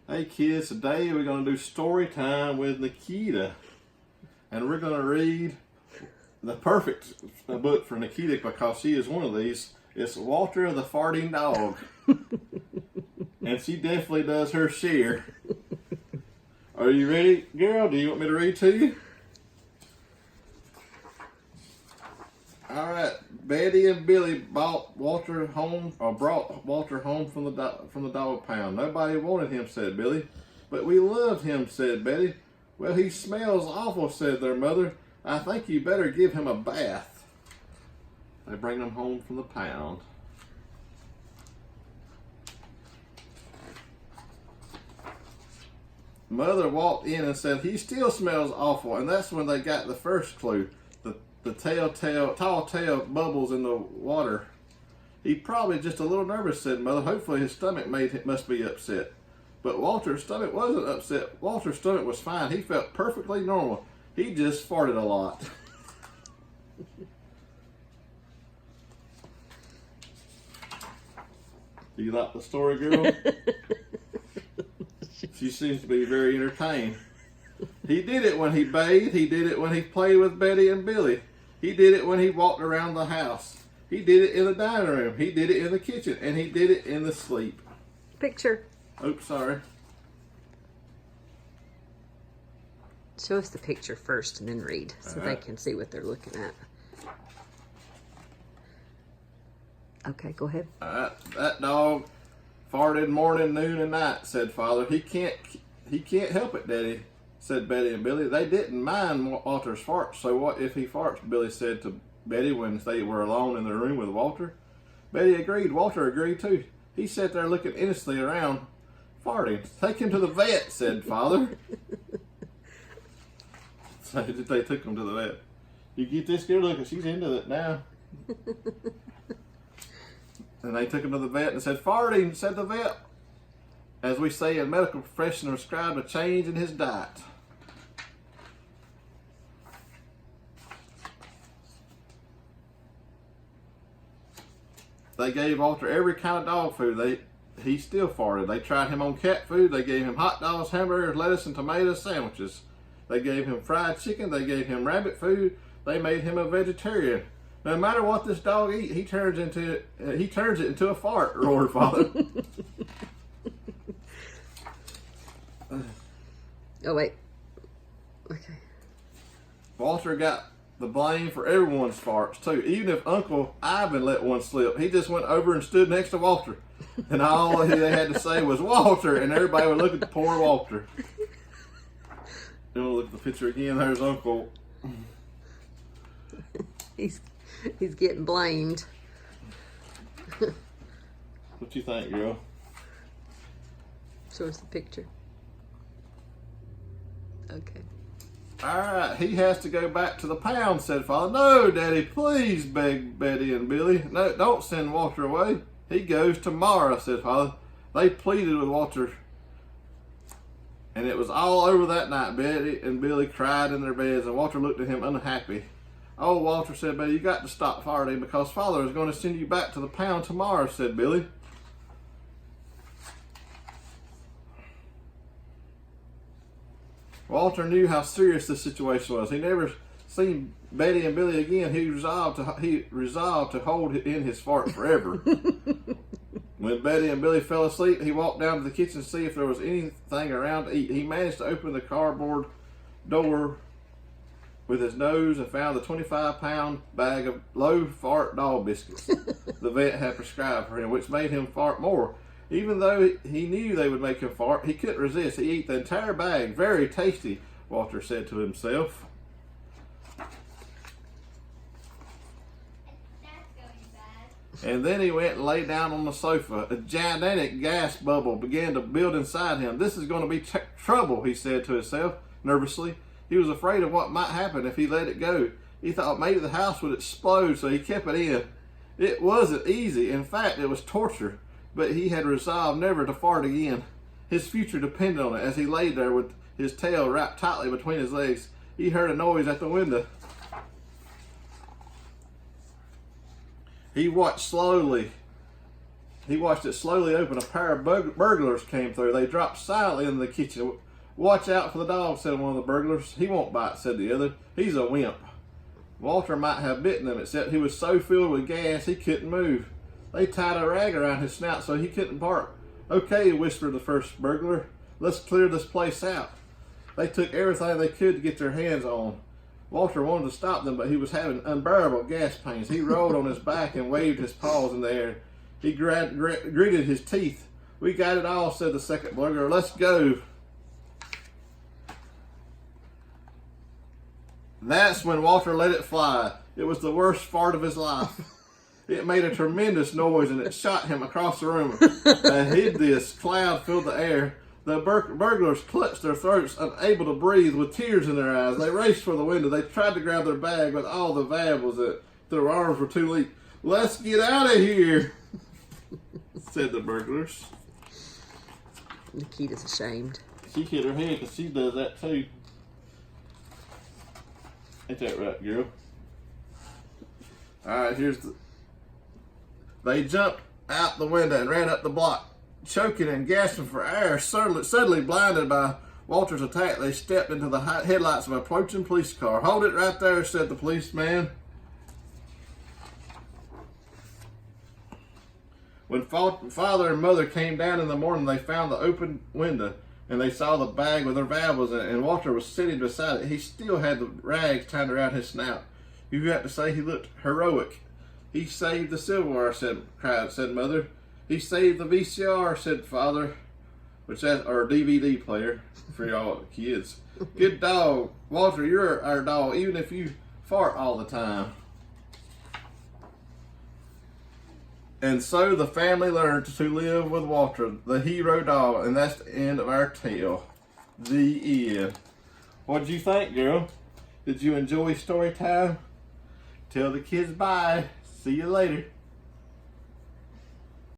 Hey kids, today we're going to do story time with Nakita. And we're going to read the perfect book for Nakita because she is one of these. It's Walter the Farting Dog. And she definitely does her share. Are you ready, girl? Do you want me to read to you? Alright, Betty and Billy brought Walter home from the dog pound. Nobody wanted him, said Billy. But we loved him, said Betty. Well, he smells awful, said their mother. I think you better give him a bath. They bring him home from the pound. Mother walked in and said, he still smells awful, and that's when they got the first clue. The tall tail bubbles in the water. He's probably just a little nervous, said Mother. Hopefully his stomach must be upset. But Walter's stomach wasn't upset. Walter's stomach was fine. He felt perfectly normal. He just farted a lot. Do you like the story, girl? She seems to be very entertained. He did it when he bathed. He did it when he played with Betty and Billy. He did it when he walked around the house. He did it in the dining room. He did it in the kitchen. And he did it in the sleep. Picture. Oops, sorry. Show us the picture first and then read so they can see what they're looking at. Okay, go ahead. That dog farted morning, noon, and night, said Father. He can't help it, Daddy, said Betty and Billy. They didn't mind Walter's farts, so what if he farts, Billy said to Betty when they were alone in the room with Walter. Betty agreed. Walter agreed too. He sat there looking innocently around, farting. Take him to the vet, said Father. So they took him to the vet. You get this girl? Look, she's into it now. And they took him to the vet and said, farting, said the vet. As we say in medical profession, prescribed a change in his diet. They gave Walter every kind of dog food. He still farted. They tried him on cat food. They gave him hot dogs, hamburgers, lettuce, and tomato sandwiches. They gave him fried chicken. They gave him rabbit food. They made him a vegetarian. No matter what this dog eats, he turns it into a fart, roared Father. Oh, wait. Okay. Walter got the blame for everyone's farts, too. Even if Uncle Ivan let one slip, he just went over and stood next to Walter. And all they had to say was, Walter, and everybody would look at the poor Walter. You want to look at the picture again? There's Uncle. He's getting blamed. What you think, girl? Show us the picture. Okay. Alright, he has to go back to the pound, said Father. No, Daddy, please, begged Betty and Billy. No, don't send Walter away. He goes tomorrow, said Father. They pleaded with Walter. And it was all over that night. Betty and Billy cried in their beds, and Walter looked at him unhappy. Oh, Walter, said Betty, you got to stop farting because Father is going to send you back to the pound tomorrow, said Billy. Walter knew how serious this situation was. He never seen Betty and Billy again. He resolved to hold in his fart forever. When Betty and Billy fell asleep, he walked down to the kitchen to see if there was anything around to eat. He managed to open the cardboard door with his nose and found the 25-pound bag of low fart dog biscuits the vet had prescribed for him, which made him fart more. Even though he knew they would make him fart, he couldn't resist. He ate the entire bag. Very tasty, Walter said to himself. And then he went and lay down on the sofa. A gigantic gas bubble began to build inside him. This is going to be trouble, he said to himself nervously. He was afraid of what might happen if he let it go. He thought maybe the house would explode, so he kept it in. It wasn't easy. In fact, it was torture. But he had resolved never to fart again. His future depended on it. As he lay there with his tail wrapped tightly between his legs, he heard a noise at the window. He watched slowly He watched it slowly open. A pair of burglars came through. They dropped silently into the kitchen. "Watch out for the dog," said one of the burglars. "He won't bite," said the other. "He's a wimp." Walter might have bitten him, except he was so filled with gas he couldn't move. They tied a rag around his snout so he couldn't bark. "Okay," whispered the first burglar. "Let's clear this place out." They took everything they could to get their hands on. Walter wanted to stop them, but he was having unbearable gas pains. He rolled on his back and waved his paws in the air. He gritted his teeth. "We got it all," said the second burglar. "Let's go." That's when Walter let it fly. It was the worst fart of his life. It made a tremendous noise and it shot him across the room. A hideous cloud filled the air. The burglars clutched their throats, unable to breathe, with tears in their eyes. They raced for the window. They tried to grab their bag, but all the valve was that their arms were too weak. "Let's get out of here," said the burglars. Nakita's ashamed. She hit her head because she does that too. Ain't that right, girl? Alright, They jumped out the window and ran up the block. Choking and gasping for air, suddenly blinded by Walter's attack, they stepped into the headlights of an approaching police car. "Hold it right there," said the policeman. When father and mother came down in the morning, they found the open window, and they saw the bag with their valuables in it, and Walter was sitting beside it. He still had the rags tied around his snout. You have to say he looked heroic. "He saved the silverware," said mother. "He saved the VCR," said father, or DVD player for y'all kids. "Good dog, Walter. You're our dog, even if you fart all the time." And so the family learned to live with Walter, the hero dog, and that's the end of our tale. The end. What'd you think, girl? Did you enjoy story time? Tell the kids bye. See you later.